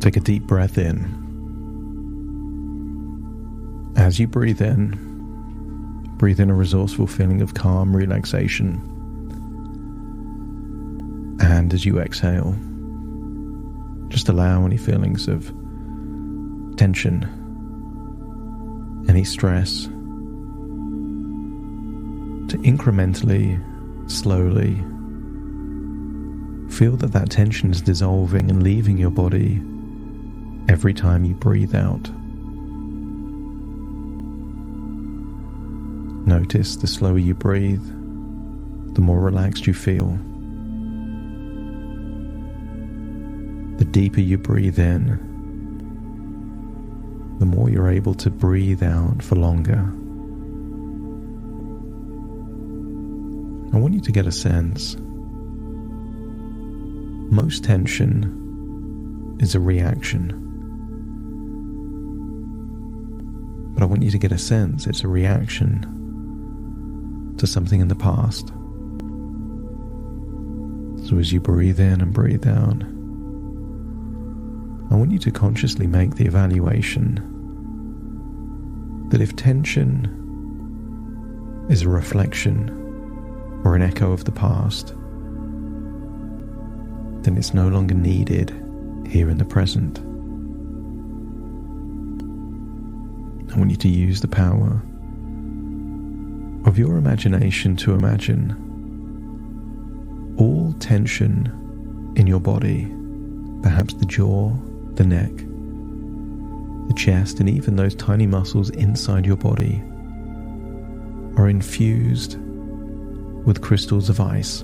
Take a deep breath in. As you breathe in a resourceful feeling of calm relaxation. And as you exhale, just allow any feelings of tension, any stress, to incrementally, slowly feel that tension is dissolving and leaving your body every time you breathe out. Notice the slower you breathe, the more relaxed you feel. The deeper you breathe in, the more you're able to breathe out for longer. I want you to get a sense. Most tension is a reaction. But I want you to get a sense it's a reaction to something in the past. So as you breathe in and breathe out, I want you to consciously make the evaluation that if tension is a reflection or an echo of the past, then it's no longer needed here in the present. I want you to use the power of your imagination to imagine all tension in your body, perhaps the jaw, the neck, the chest, and even those tiny muscles inside your body are infused with crystals of ice.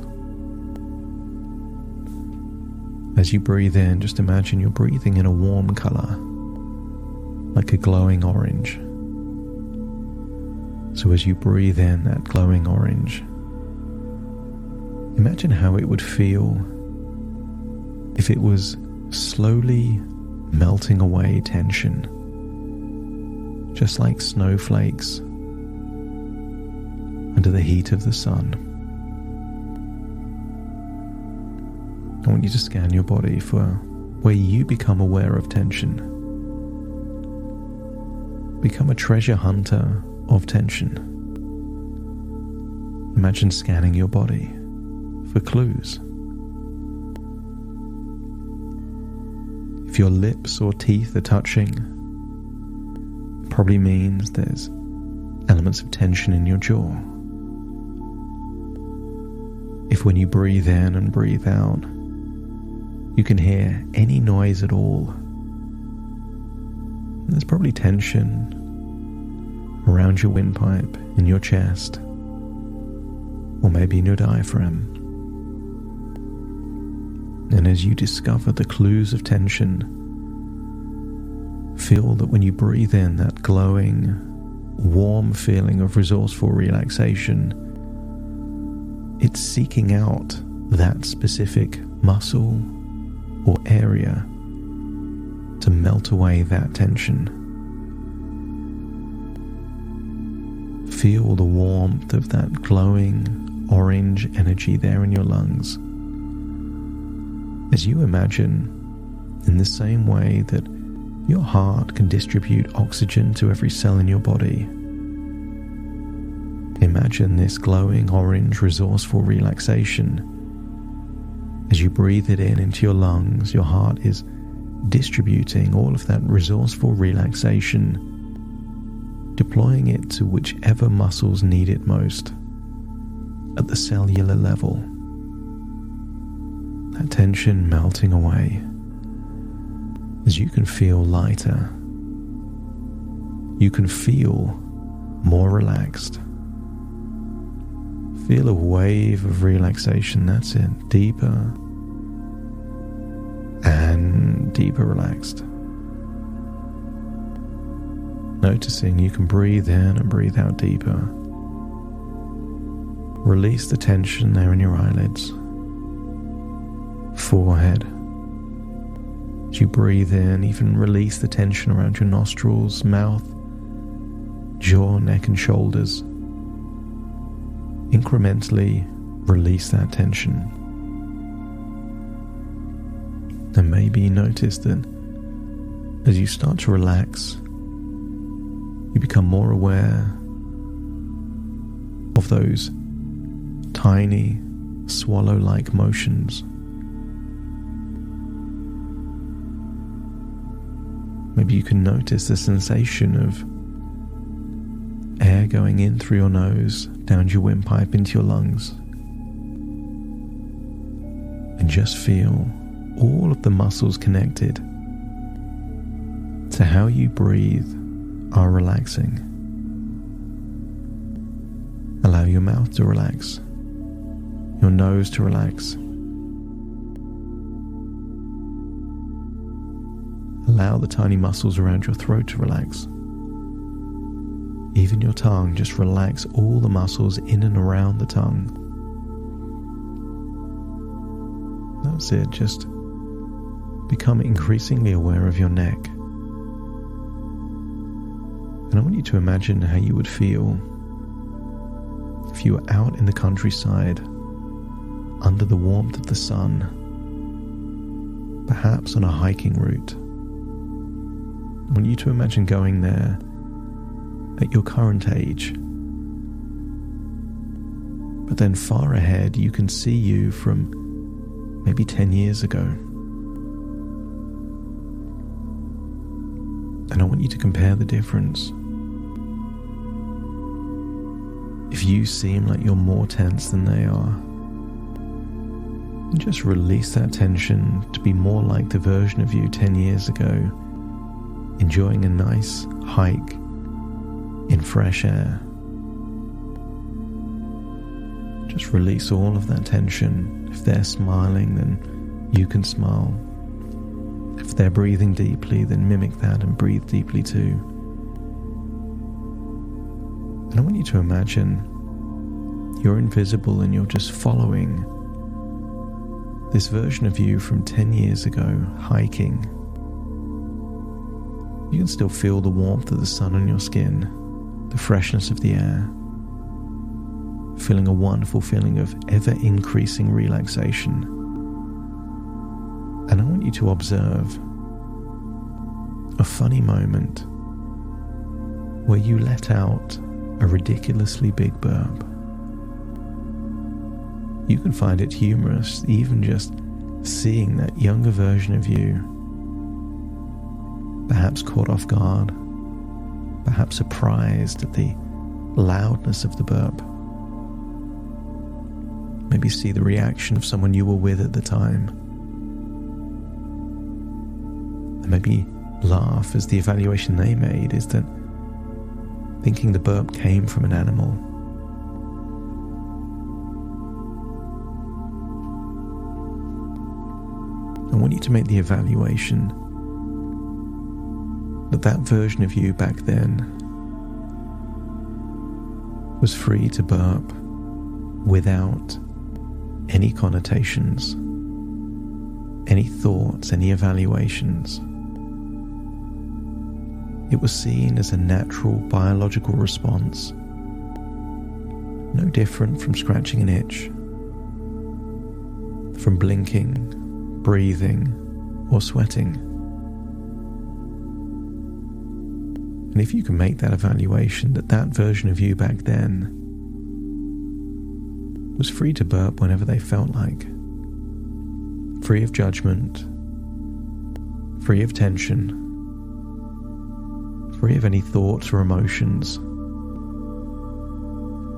As you breathe in, just imagine you're breathing in a warm color, like a glowing orange. So as you breathe in that glowing orange, imagine how it would feel if it was slowly melting away tension, just like snowflakes under the heat of the sun. I want you to scan your body for where you become aware of tension. Become a treasure hunter of tension. Imagine scanning your body for clues. If your lips or teeth are touching, it probably means there's elements of tension in your jaw. If when you breathe in and breathe out, you can hear any noise at all, there's probably tension around your windpipe, in your chest, or maybe in your diaphragm. And as you discover the clues of tension, feel that when you breathe in that glowing, warm feeling of resourceful relaxation, it's seeking out that specific muscle or area to melt away that tension. Feel the warmth of that glowing orange energy there in your lungs. As you imagine, in the same way that your heart can distribute oxygen to every cell in your body, imagine this glowing orange resourceful relaxation. As you breathe it in into your lungs, your heart is distributing all of that resourceful relaxation, deploying it to whichever muscles need it most at the cellular level. That tension melting away as you can feel lighter. You can feel more relaxed. Feel a wave of relaxation, that's it, deeper and deeper relaxed. Noticing you can breathe in and breathe out deeper. Release the tension there in your eyelids, forehead. As you breathe in, even release the tension around your nostrils, mouth, jaw, neck and shoulders. Incrementally release that tension. And maybe notice that As you start to relax, you become more aware of those tiny, swallow-like motions. Maybe you can notice the sensation of air going in through your nose, down your windpipe into your lungs. And just feel all of the muscles connected to how you breathe are relaxing. Allow your mouth to relax, your nose to relax. Allow the tiny muscles around your throat to relax. Even your tongue, just relax all the muscles in and around the tongue. That's it, just become increasingly aware of your neck. And I want you to imagine how you would feel if you were out in the countryside, under the warmth of the sun, perhaps on a hiking route. I want you to imagine going there at your current age. But then far ahead, you can see you from maybe 10 years ago. And I want you to compare the difference. If you seem like you're more tense than they are, just release that tension to be more like the version of you 10 years ago, enjoying a nice hike in fresh air. Just release all of that tension. If they're smiling, then you can smile. If they're breathing deeply, then mimic that and breathe deeply too. And I want you to imagine you're invisible and you're just following this version of you from 10 years ago, hiking. You can still feel the warmth of the sun on your skin, the freshness of the air, feeling a wonderful feeling of ever-increasing relaxation. And I want you to observe a funny moment where you let out a ridiculously big burp. You can find it humorous, even just seeing that younger version of you, perhaps caught off guard, perhaps surprised at the loudness of the burp. Maybe see the reaction of someone you were with at the time. And maybe laugh as the evaluation they made is that thinking the burp came from an animal. I want you to make the evaluation that that version of you back then was free to burp without any connotations, any thoughts, any evaluations. It was seen as a natural biological response, no different from scratching an itch, from blinking, breathing, or sweating. And if you can make that evaluation that that version of you back then was free to burp whenever they felt like, free of judgment, free of tension, free of any thoughts or emotions,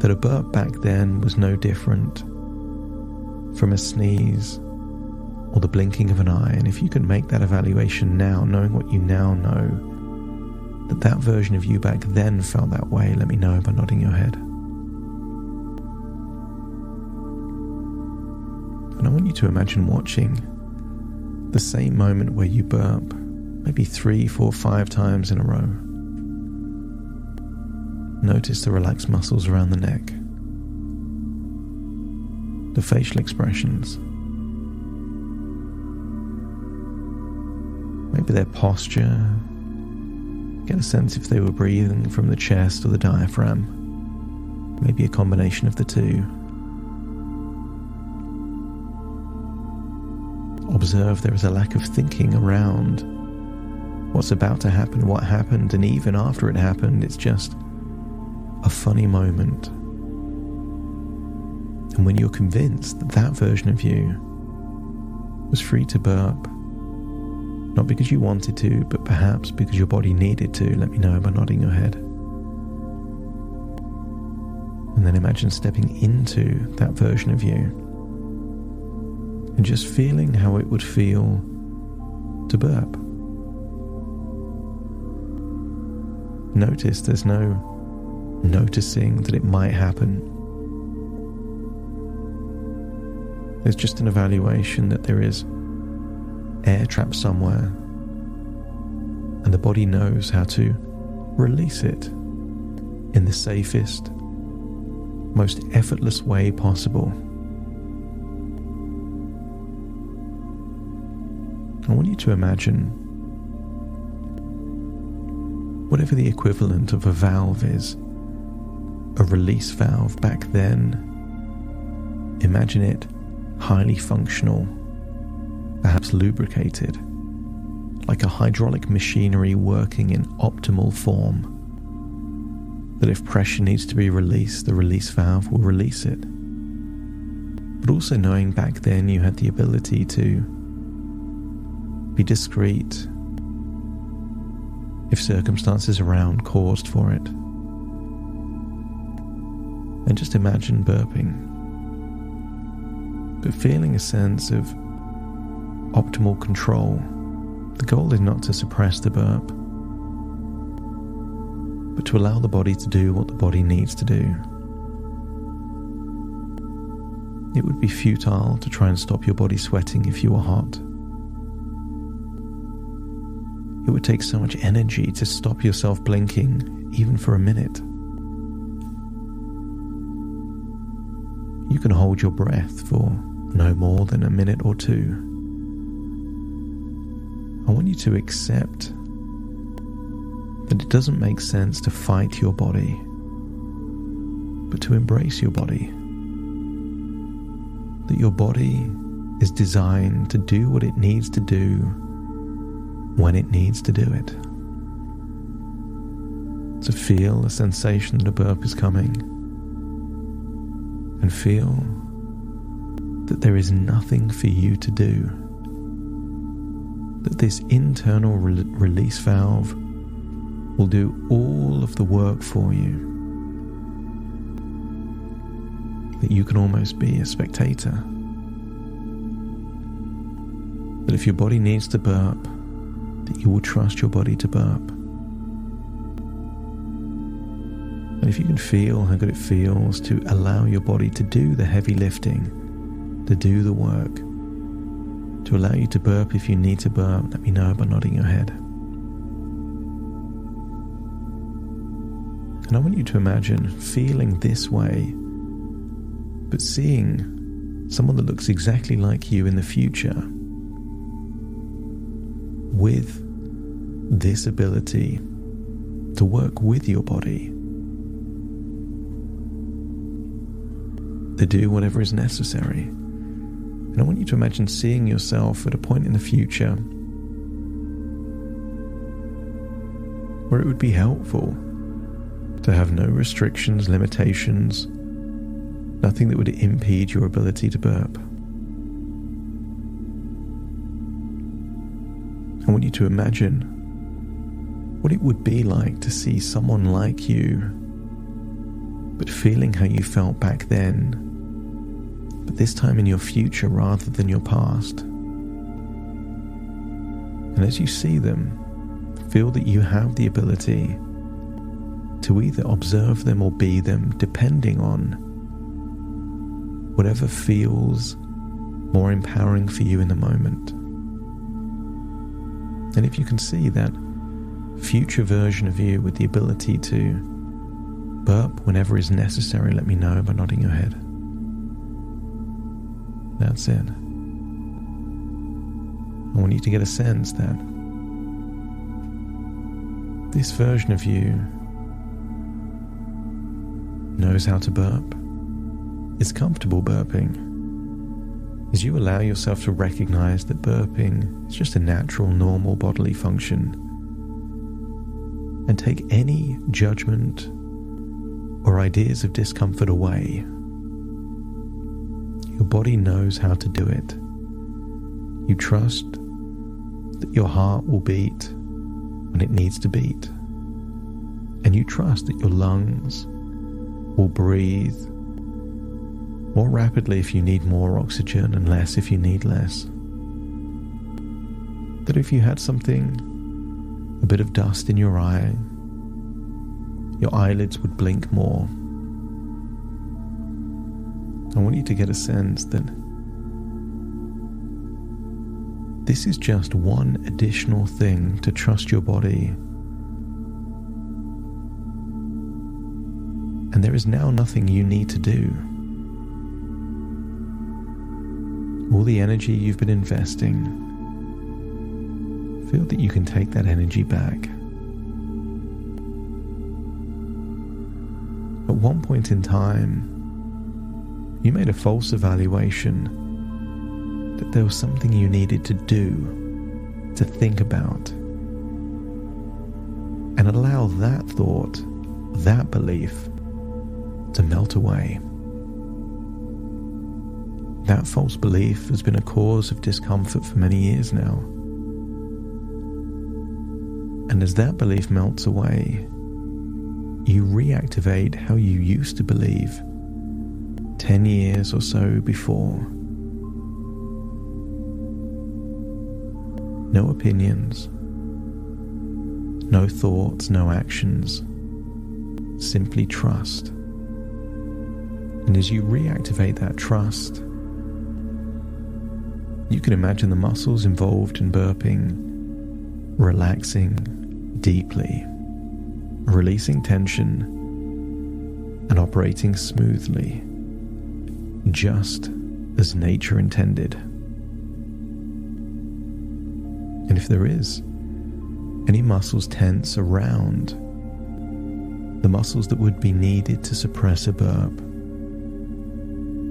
that a burp back then was no different from a sneeze or the blinking of an eye. And if you can make that evaluation now, knowing what you now know, that that version of you back then felt that way, let me know by nodding your head. And I want you to imagine watching the same moment where you burp, maybe 3, 4, 5 times in a row. Notice the relaxed muscles around the neck, the facial expressions, maybe their posture. Get a sense if they were breathing from the chest or the diaphragm, maybe a combination of the two. Observe there is a lack of thinking around what's about to happen, what happened, and even after it happened, it's just a funny moment. And when you're convinced that that version of you was free to burp, not because you wanted to, but perhaps because your body needed to, let me know by nodding your head. And then imagine stepping into that version of you and just feeling how it would feel to burp. Notice there's no noticing that it might happen. There's just an evaluation that there is air trapped somewhere, and the body knows how to release it in the safest, most effortless way possible. I want you to imagine whatever the equivalent of a valve is, a release valve back then. Imagine it highly functional, perhaps lubricated, like a hydraulic machinery working in optimal form, that if pressure needs to be released, the release valve will release it. But also knowing back then you had the ability to be discreet if circumstances around caused for it. And just imagine burping, but feeling a sense of optimal control. The goal is not to suppress the burp, but to allow the body to do what the body needs to do. It would be futile to try and stop your body sweating if you were hot. It would take so much energy to stop yourself blinking, even for a minute. You can hold your breath for no more than a minute or two. I want you to accept that it doesn't make sense to fight your body, but to embrace your body. That your body is designed to do what it needs to do when it needs to do it. To feel the sensation that a burp is coming, and feel that there is nothing for you to do. That this internal release valve will do all of the work for you. That you can almost be a spectator. That if your body needs to burp, that you will trust your body to burp. And if you can feel how good it feels to allow your body to do the heavy lifting, to do the work, to allow you to burp if you need to burp, let me know by nodding your head. And I want you to imagine feeling this way, but seeing someone that looks exactly like you in the future with this ability to work with your body, to do whatever is necessary. And I want you to imagine seeing yourself at a point in the future where it would be helpful to have no restrictions, limitations, nothing that would impede your ability to burp. I want you to imagine what it would be like to see someone like you, but feeling how you felt back then, but this time in your future rather than your past. And as you see them, feel that you have the ability to either observe them or be them, depending on whatever feels more empowering for you in the moment. And if you can see that future version of you with the ability to burp whenever is necessary, let me know by nodding your head. That's it. I want you to get a sense that this version of you knows how to burp, is comfortable burping, as you allow yourself to recognize that burping is just a natural, normal bodily function and take any judgment or ideas of discomfort away. Your body knows how to do it. You trust that your heart will beat when it needs to beat. And you trust that your lungs will breathe more rapidly if you need more oxygen and less if you need less. That if you had a bit of dust in your eye, your eyelids would blink more. I want you to get a sense that this is just one additional thing to trust your body. And there is now nothing you need to do. All the energy you've been investing, feel that you can take that energy back. At one point in time, you made a false evaluation that there was something you needed to do, to think about, and allow that thought, that belief, to melt away. That false belief has been a cause of discomfort for many years now. And as that belief melts away, you reactivate how you used to believe 10 years or so before. No opinions, no thoughts, no actions, simply trust. And as you reactivate that trust, you can imagine the muscles involved in burping relaxing deeply, releasing tension and operating smoothly, just as nature intended. And if there is any muscles tense around the muscles that would be needed to suppress a burp,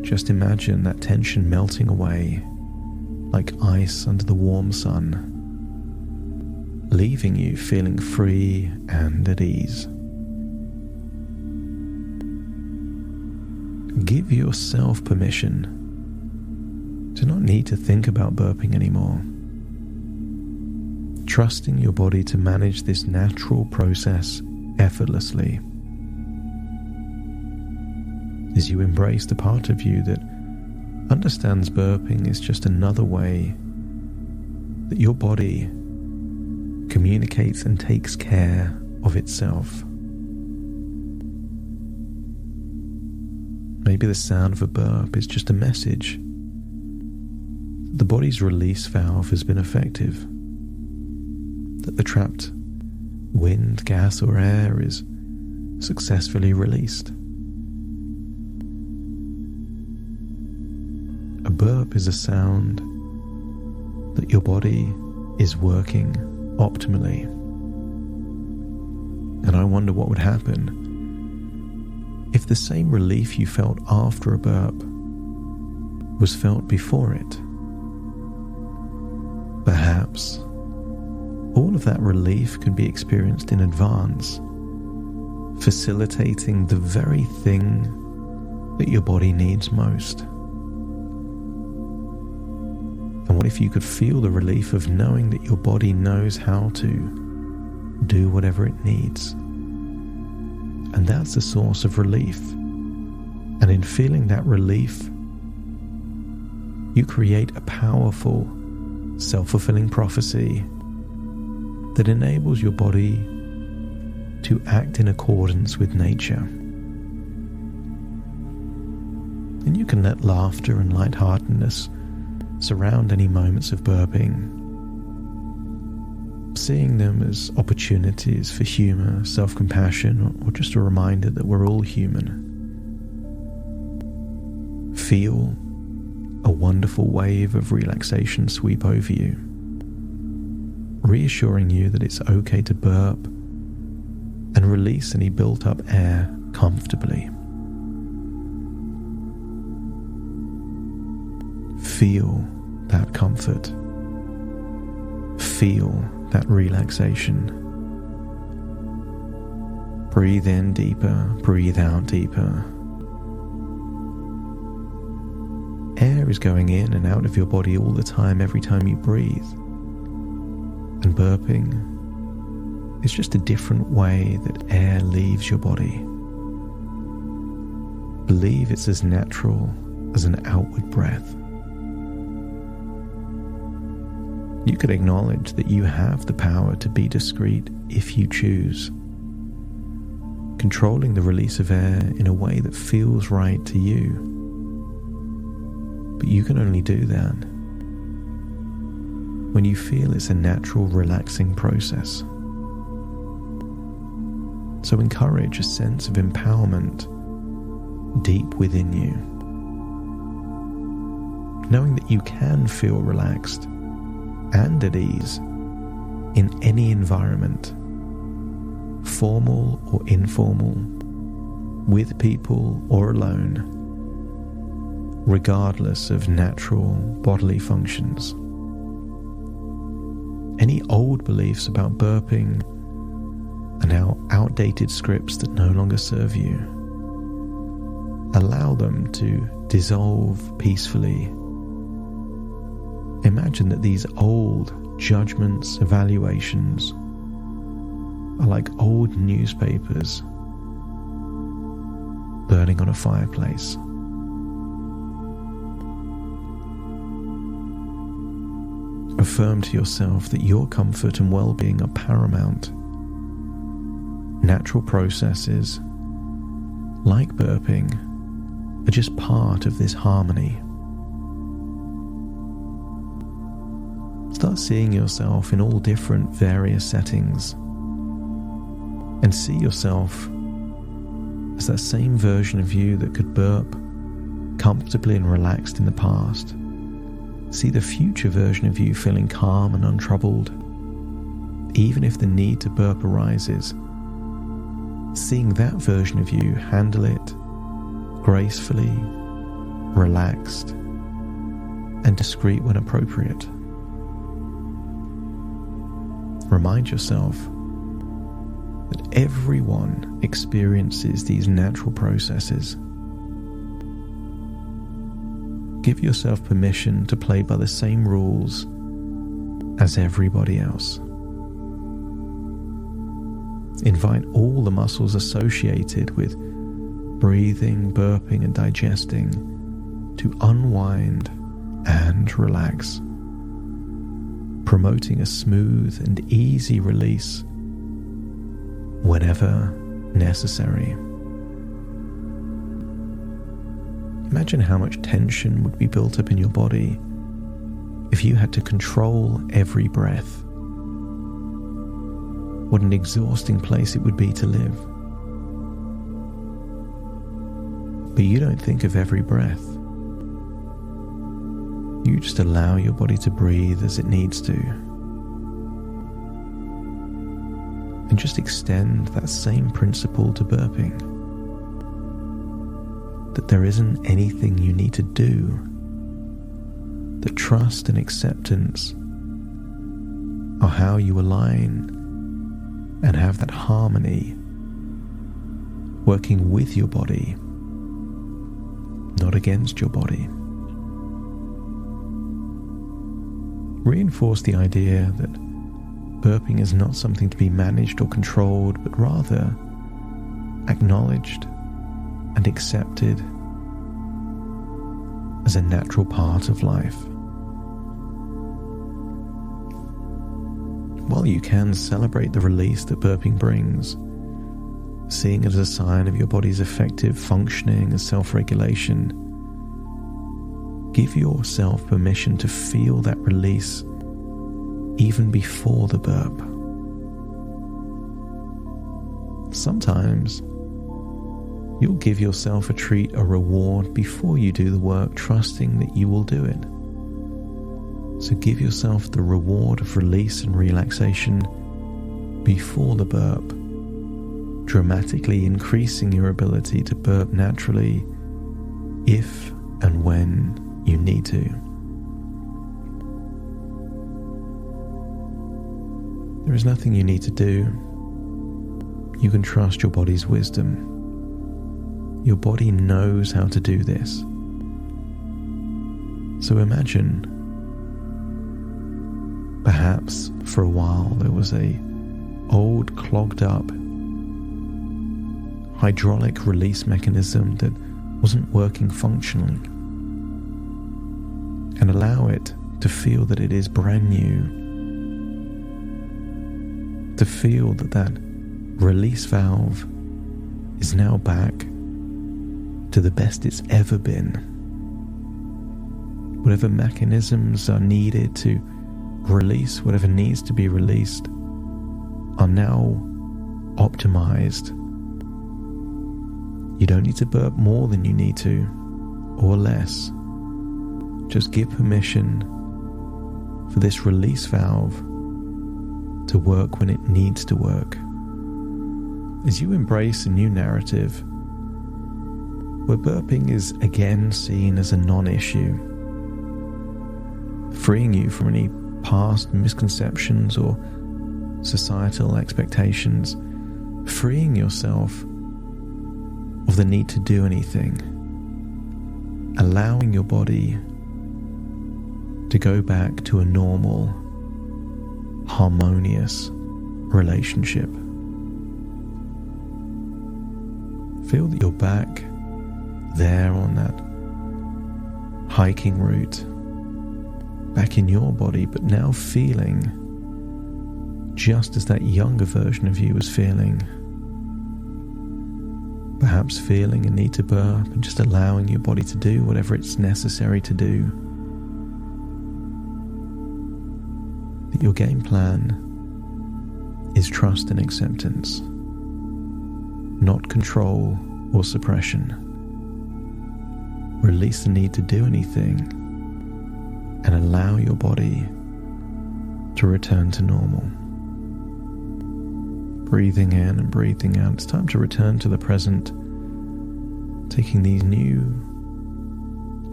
just imagine that tension melting away like ice under the warm sun, leaving you feeling free and at ease. Give yourself permission to not need to think about burping anymore, trusting your body to manage this natural process effortlessly. As you embrace the part of you that understands burping is just another way that your body communicates and takes care of itself. Maybe the sound of a burp is just a message. The body's release valve has been effective, that the trapped wind, gas or air is successfully released. A burp is a sound that your body is working optimally. And I wonder what would happen if the same relief you felt after a burp was felt before it. Perhaps all of that relief could be experienced in advance, facilitating the very thing that your body needs most. And what if you could feel the relief of knowing that your body knows how to do whatever it needs? And that's the source of relief. And in feeling that relief, you create a powerful, self-fulfilling prophecy that enables your body to act in accordance with nature. And you can let laughter and lightheartedness surround any moments of burping, seeing them as opportunities for humor, self-compassion, or just a reminder that we're all human. Feel a wonderful wave of relaxation sweep over you, reassuring you that it's okay to burp and release any built-up air comfortably. Feel that comfort. Feel that relaxation. Breathe in deeper, breathe out deeper. Air is going in and out of your body all the time, every time you breathe. And burping is just a different way that air leaves your body. Believe it's as natural as an outward breath. You could acknowledge that you have the power to be discreet if you choose, controlling the release of air in a way that feels right to you. But you can only do that when you feel it's a natural, relaxing process. So encourage a sense of empowerment deep within you, knowing that you can feel relaxed and at ease in any environment, formal or informal, with people or alone, regardless of natural bodily functions. Any old beliefs about burping are now outdated scripts that no longer serve you. Allow them to dissolve peacefully. Imagine that these old judgments, evaluations, are like old newspapers burning on a fireplace. Affirm to yourself that your comfort and well-being are paramount. Natural processes, like burping, are just part of this harmony. Start seeing yourself in all different various settings and see yourself as that same version of you that could burp comfortably and relaxed in the past. See the future version of you feeling calm and untroubled, even if the need to burp arises. Seeing that version of you handle it gracefully, relaxed, and discreet when appropriate. Remind yourself that everyone experiences these natural processes. Give yourself permission to play by the same rules as everybody else. Invite all the muscles associated with breathing, burping, and digesting to unwind and relax, promoting a smooth and easy release whenever necessary. Imagine how much tension would be built up in your body if you had to control every breath. What an exhausting place it would be to live. But you don't think of every breath. You just allow your body to breathe as it needs to. And just extend that same principle to burping. That there isn't anything you need to do. That trust and acceptance are how you align and have that harmony, working with your body, not against your body. Reinforce the idea that burping is not something to be managed or controlled, but rather acknowledged and accepted as a natural part of life. While you can celebrate the release that burping brings, seeing it as a sign of your body's effective functioning and self-regulation, give yourself permission to feel that release even before the burp. Sometimes you'll give yourself a treat, a reward before you do the work, trusting that you will do it. So give yourself the reward of release and relaxation before the burp, dramatically increasing your ability to burp naturally if and when you need to. There is nothing you need to do. You can trust your body's wisdom. Your body knows how to do this. So imagine, perhaps for a while there was a old clogged up hydraulic release mechanism that wasn't working functionally, and allow it to feel that it is brand new, to feel that that release valve is now back to the best it's ever been. Whatever mechanisms are needed to release whatever needs to be released are now optimized. You don't need to burp more than you need to, or less. Just give permission for this release valve to work when it needs to work. As you embrace a new narrative where burping is again seen as a non-issue, freeing you from any past misconceptions or societal expectations, freeing yourself of the need to do anything, allowing your body to go back to a normal, harmonious relationship. Feel that you're back there on that hiking route, back in your body, but now feeling just as that younger version of you was feeling. Perhaps feeling a need to burp and just allowing your body to do whatever it's necessary to do. That your game plan is trust and acceptance, not control or suppression. Release the need to do anything and allow your body to return to normal. Breathing in and breathing out. It's time to return to the present, taking these new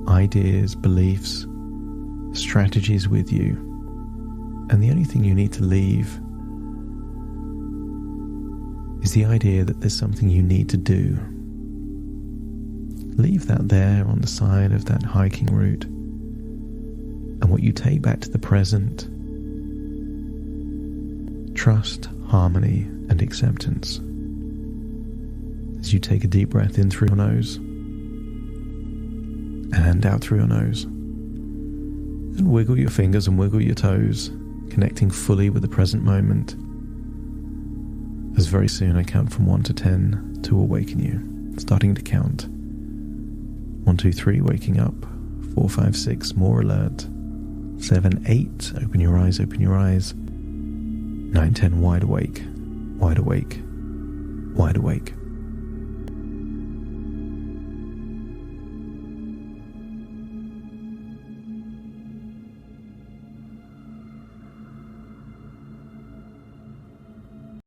ideas, beliefs, strategies with you. And the only thing you need to leave is the idea that there's something you need to do. Leave that there on the side of that hiking route. And what you take back to the present, trust, harmony, and acceptance. As you take a deep breath in through your nose and out through your nose, and wiggle your fingers and wiggle your toes, connecting fully with the present moment, as very soon I count from 1 to 10 to awaken you. Starting to count. 1, 2, 3, waking up. 4, 5, 6, more alert. 7, 8, open your eyes, open your eyes. 9, 10, wide awake, wide awake, wide awake.